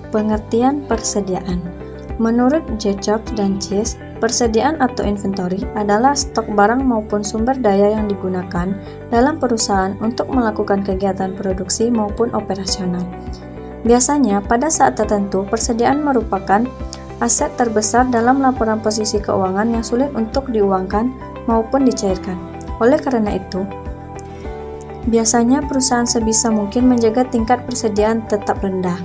Pengertian persediaan. Menurut Jacobs dan Chase, persediaan atau inventory adalah stok barang maupun sumber daya yang digunakan dalam perusahaan untuk melakukan kegiatan produksi maupun operasional. Biasanya, pada saat tertentu, persediaan merupakan aset terbesar dalam laporan posisi keuangan yang sulit untuk diuangkan maupun dicairkan. Oleh karena itu, biasanya perusahaan sebisa mungkin menjaga tingkat persediaan tetap rendah.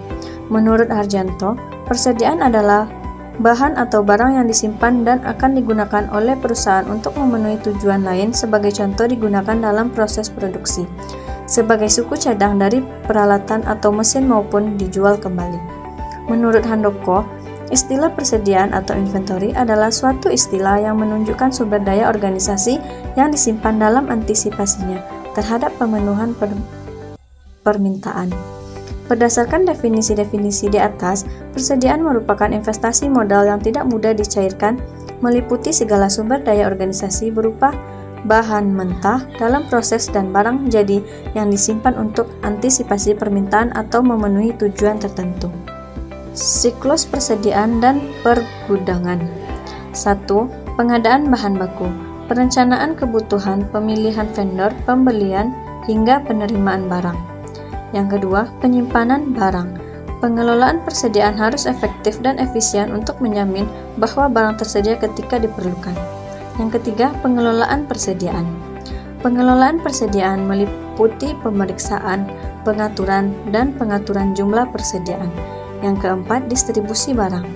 Menurut Harjanto, persediaan adalah bahan atau barang yang disimpan dan akan digunakan oleh perusahaan untuk memenuhi tujuan lain, sebagai contoh digunakan dalam proses produksi, sebagai suku cadang dari peralatan atau mesin maupun dijual kembali. Menurut Handoko, istilah persediaan atau inventory adalah suatu istilah yang menunjukkan sumber daya organisasi yang disimpan dalam antisipasinya terhadap pemenuhan permintaan. Berdasarkan definisi-definisi di atas, persediaan merupakan investasi modal yang tidak mudah dicairkan, meliputi segala sumber daya organisasi berupa bahan mentah dalam proses dan barang jadi yang disimpan untuk antisipasi permintaan atau memenuhi tujuan tertentu. Siklus persediaan dan pergudangan. 1. Pengadaan bahan baku. Perencanaan kebutuhan, pemilihan vendor, pembelian, hingga penerimaan barang. Yang kedua, penyimpanan barang. Pengelolaan persediaan harus efektif dan efisien untuk menjamin bahwa barang tersedia ketika diperlukan. Yang ketiga, pengelolaan persediaan. Pengelolaan persediaan meliputi pemeriksaan, pengaturan, dan pengaturan jumlah persediaan. Yang keempat, distribusi barang.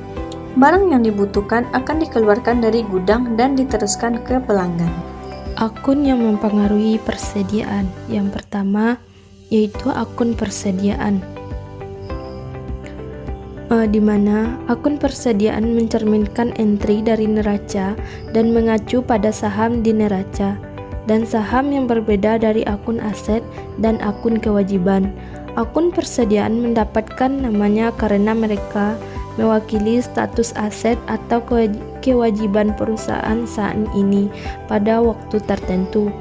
Barang yang dibutuhkan akan dikeluarkan dari gudang dan diteruskan ke pelanggan. Akun yang mempengaruhi persediaan. Yang pertama, yaitu akun persediaan, di mana akun persediaan mencerminkan entry dari neraca dan mengacu pada saham di neraca, dan saham yang berbeda dari akun aset dan akun kewajiban. Akun persediaan mendapatkan namanya karena mereka mewakili status aset atau kewajiban perusahaan saat ini pada waktu tertentu.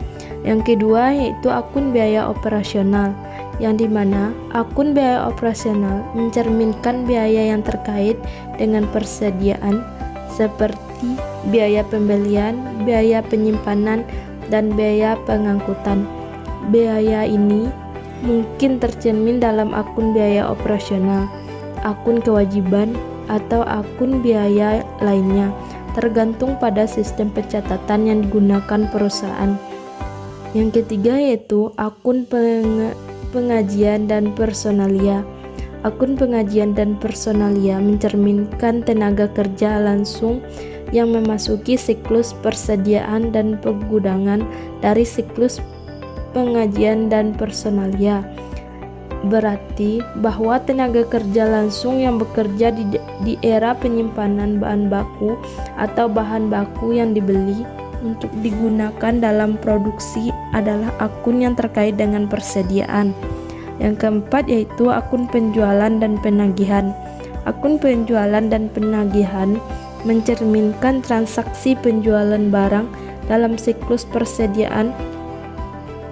Yang kedua yaitu akun biaya operasional, yang dimana akun biaya operasional mencerminkan biaya yang terkait dengan persediaan seperti biaya pembelian, biaya penyimpanan, dan biaya pengangkutan. Biaya ini mungkin tercermin dalam akun biaya operasional, akun kewajiban, atau akun biaya lainnya, tergantung pada sistem pencatatan yang digunakan perusahaan. Yang ketiga yaitu akun pengajian dan personalia. Akun pengajian dan personalia mencerminkan tenaga kerja langsung yang memasuki siklus persediaan dan penggudangan dari siklus pengajian dan personalia. Berarti bahwa tenaga kerja langsung yang bekerja di era penyimpanan bahan baku atau bahan baku yang dibeli untuk digunakan dalam produksi adalah akun yang terkait dengan persediaan. Yang keempat yaitu akun penjualan dan penagihan. Akun penjualan dan penagihan mencerminkan transaksi penjualan barang dalam siklus persediaan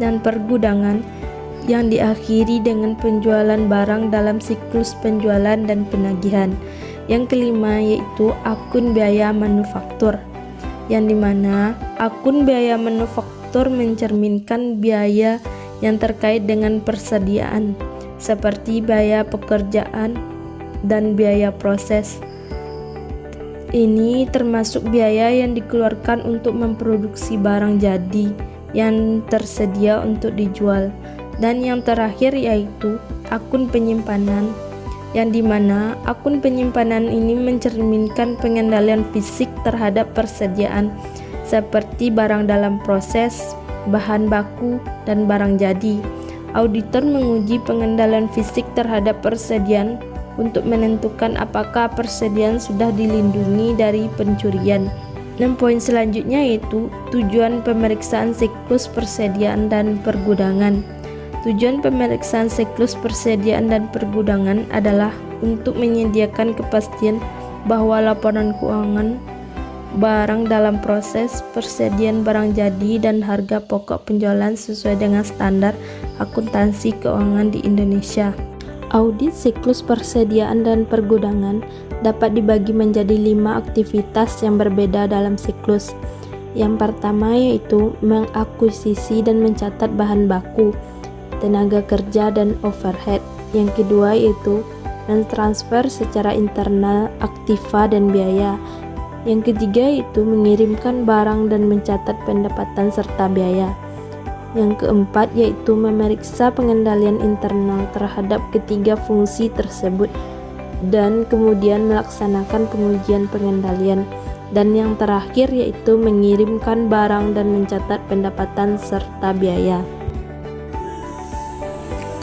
dan pergudangan yang diakhiri dengan penjualan barang dalam siklus penjualan dan penagihan. Yang kelima yaitu akun biaya manufaktur, yang dimana akun biaya manufaktur mencerminkan biaya yang terkait dengan persediaan seperti biaya pekerjaan dan biaya proses. Ini termasuk biaya yang dikeluarkan untuk memproduksi barang jadi yang tersedia untuk dijual. Dan yang terakhir yaitu akun penyimpanan, yang dimana akun penyimpanan ini mencerminkan pengendalian fisik terhadap persediaan seperti barang dalam proses, bahan baku, dan barang jadi. Auditor menguji pengendalian fisik terhadap persediaan untuk menentukan apakah persediaan sudah dilindungi dari pencurian. Dan poin selanjutnya yaitu tujuan pemeriksaan siklus persediaan dan pergudangan. Tujuan pemeriksaan siklus persediaan dan pergudangan adalah untuk menyediakan kepastian bahwa laporan keuangan barang dalam proses persediaan barang jadi dan harga pokok penjualan sesuai dengan standar akuntansi keuangan di Indonesia. Audit siklus persediaan dan pergudangan dapat dibagi menjadi 5 aktivitas yang berbeda dalam siklus. Yang pertama yaitu mengakuisisi dan mencatat bahan baku, tenaga kerja dan overhead. Yang kedua yaitu mentransfer secara internal aktiva dan biaya. Yang ketiga yaitu mengirimkan barang dan mencatat pendapatan serta biaya. Yang keempat yaitu memeriksa pengendalian internal terhadap ketiga fungsi tersebut dan kemudian melaksanakan pengujian pengendalian. Dan yang terakhir yaitu mengirimkan barang dan mencatat pendapatan serta biaya.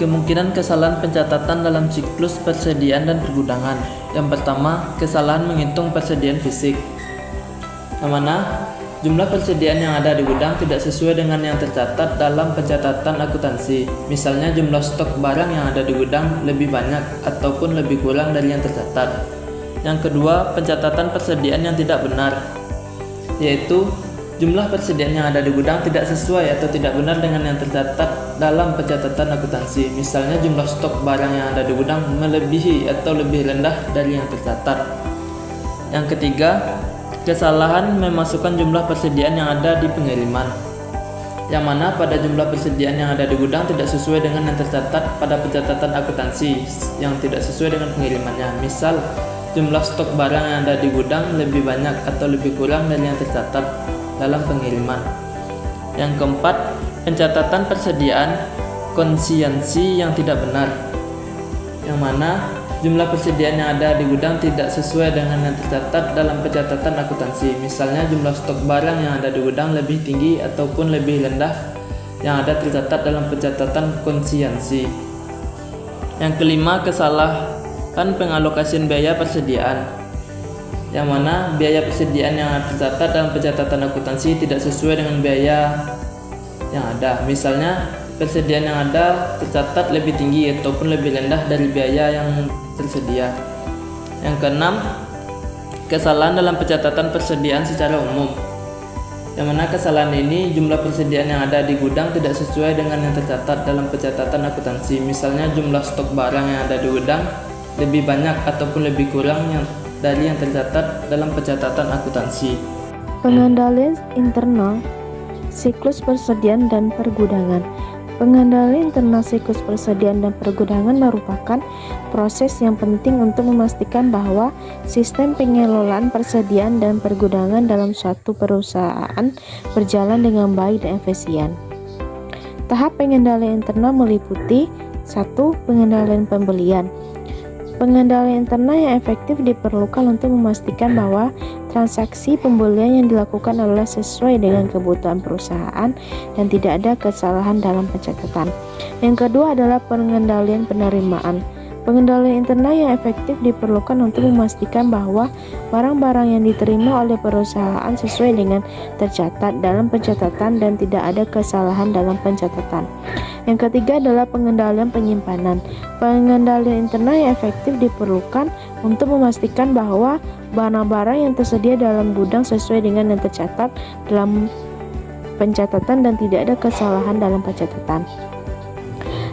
Kemungkinan kesalahan pencatatan dalam siklus persediaan dan pergudangan. Yang pertama, kesalahan menghitung persediaan fisik, yang mana jumlah persediaan yang ada di gudang tidak sesuai dengan yang tercatat dalam pencatatan akuntansi. Misalnya jumlah stok barang yang ada di gudang lebih banyak ataupun lebih kurang dari yang tercatat. Yang kedua, pencatatan persediaan yang tidak benar, yaitu jumlah persediaan yang ada di gudang tidak sesuai atau tidak benar dengan yang tercatat dalam pencatatan akuntansi. Misalnya jumlah stok barang yang ada di gudang melebihi atau lebih rendah dari yang tercatat. Yang ketiga, kesalahan memasukkan jumlah persediaan yang ada di pengiriman, yang mana pada jumlah persediaan yang ada di gudang tidak sesuai dengan yang tercatat pada pencatatan akuntansi yang tidak sesuai dengan pengirimannya. Misal, jumlah stok barang yang ada di gudang lebih banyak atau lebih kurang dari yang tercatat dalam pengiriman. Yang keempat, pencatatan persediaan konsiensi yang tidak benar, yang mana jumlah persediaan yang ada di gudang tidak sesuai dengan yang tercatat dalam pencatatan akuntansi. Misalnya jumlah stok barang yang ada di gudang lebih tinggi ataupun lebih rendah yang ada tercatat dalam pencatatan konsiensi. Yang kelima, kesalahan pengalokasian biaya persediaan, yang mana biaya persediaan yang tercatat dalam pencatatan akuntansi tidak sesuai dengan biaya yang ada. Misalnya persediaan yang ada tercatat lebih tinggi ataupun lebih rendah dari biaya yang tersedia. Yang keenam, kesalahan dalam pencatatan persediaan secara umum, yang mana kesalahan ini jumlah persediaan yang ada di gudang tidak sesuai dengan yang tercatat dalam pencatatan akuntansi. Misalnya jumlah stok barang yang ada di gudang lebih banyak ataupun lebih kurang dari yang tercatat dalam pencatatan akuntansi. Pengendalian internal siklus persediaan dan pergudangan. Pengendalian internal siklus persediaan dan pergudangan merupakan proses yang penting untuk memastikan bahwa sistem pengelolaan persediaan dan pergudangan dalam suatu perusahaan berjalan dengan baik dan efisien. Tahap pengendalian internal meliputi 1. Pengendalian pembelian. Pengendalian internal yang efektif diperlukan untuk memastikan bahwa transaksi pembelian yang dilakukan adalah sesuai dengan kebutuhan perusahaan dan tidak ada kesalahan dalam pencatatan. Yang kedua adalah pengendalian penerimaan. Pengendalian internal yang efektif diperlukan untuk memastikan bahwa barang-barang yang diterima oleh perusahaan sesuai dengan tercatat dalam pencatatan dan tidak ada kesalahan dalam pencatatan. Yang ketiga adalah pengendalian penyimpanan. Pengendalian internal yang efektif diperlukan untuk memastikan bahwa barang-barang yang tersedia dalam gudang sesuai dengan yang tercatat dalam pencatatan dan tidak ada kesalahan dalam pencatatan.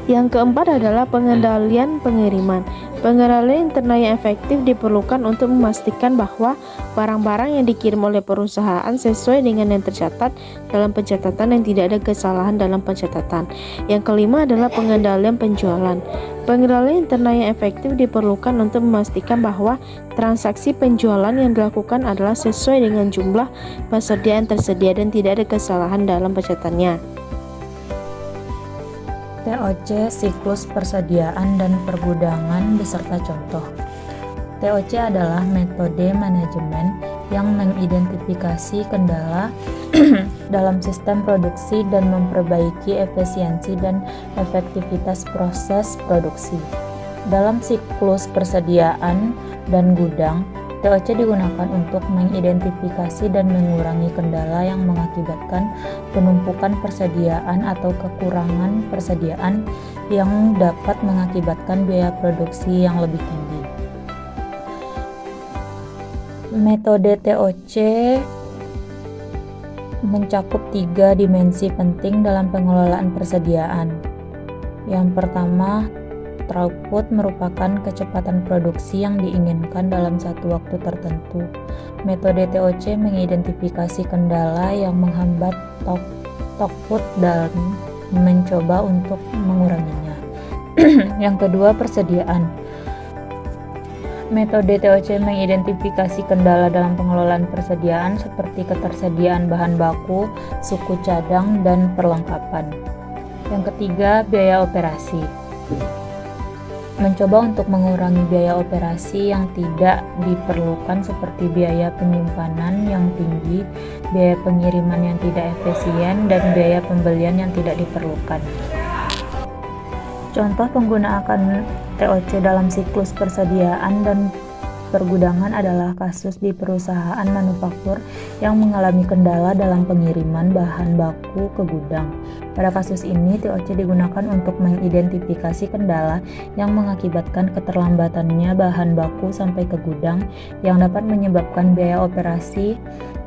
Yang keempat adalah pengendalian pengiriman. Pengendalian internal yang efektif diperlukan untuk memastikan bahwa barang-barang yang dikirim oleh perusahaan sesuai dengan yang tercatat dalam pencatatan dan tidak ada kesalahan dalam pencatatan. Yang kelima adalah pengendalian penjualan. Pengendalian internal yang efektif diperlukan untuk memastikan bahwa transaksi penjualan yang dilakukan adalah sesuai dengan jumlah persediaan tersedia dan tidak ada kesalahan dalam pencatatannya. TOC siklus persediaan dan pergudangan beserta contoh. TOC adalah metode manajemen yang mengidentifikasi kendala dalam sistem produksi dan memperbaiki efisiensi dan efektivitas proses produksi. Dalam siklus persediaan dan gudang, TOC digunakan untuk mengidentifikasi dan mengurangi kendala yang mengakibatkan penumpukan persediaan atau kekurangan persediaan yang dapat mengakibatkan biaya produksi yang lebih tinggi. Metode TOC mencakup 3 dimensi penting dalam pengelolaan persediaan. Yang pertama, throughput merupakan kecepatan produksi yang diinginkan dalam satu waktu tertentu. Metode TOC mengidentifikasi kendala yang menghambat throughput dan mencoba untuk menguranginya. Yang kedua, persediaan. Metode TOC mengidentifikasi kendala dalam pengelolaan persediaan seperti ketersediaan bahan baku, suku cadang, dan perlengkapan. Yang ketiga, biaya operasi. Mencoba untuk mengurangi biaya operasi yang tidak diperlukan seperti biaya penyimpanan yang tinggi, biaya pengiriman yang tidak efisien, dan biaya pembelian yang tidak diperlukan. Contoh penggunaan TOC dalam siklus persediaan dan pergudangan adalah kasus di perusahaan manufaktur yang mengalami kendala dalam pengiriman bahan baku ke gudang. Pada kasus ini, TOC digunakan untuk mengidentifikasi kendala yang mengakibatkan keterlambatannya bahan baku sampai ke gudang yang dapat menyebabkan biaya operasi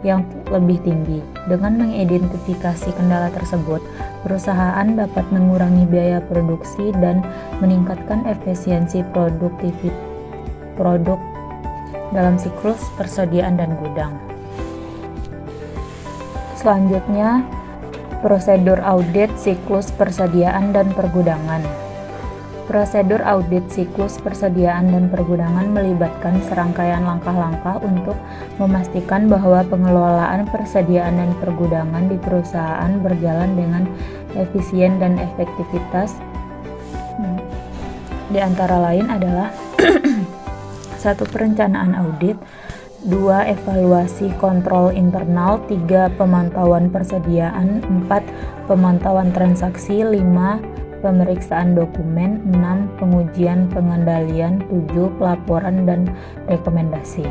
yang lebih tinggi. Dengan mengidentifikasi kendala tersebut, perusahaan dapat mengurangi biaya produksi dan meningkatkan efisiensi produk dalam siklus persediaan dan gudang. Selanjutnya, prosedur audit siklus persediaan dan pergudangan. Prosedur audit siklus persediaan dan pergudangan melibatkan serangkaian langkah-langkah untuk memastikan bahwa pengelolaan persediaan dan pergudangan di perusahaan berjalan dengan efisien dan efektivitas. Di antara lain adalah 1. Perencanaan audit, 2. Evaluasi kontrol internal, 3. Pemantauan persediaan, 4. Pemantauan transaksi, 5. Pemeriksaan dokumen, 6. Pengujian pengendalian, 7. Pelaporan dan rekomendasi.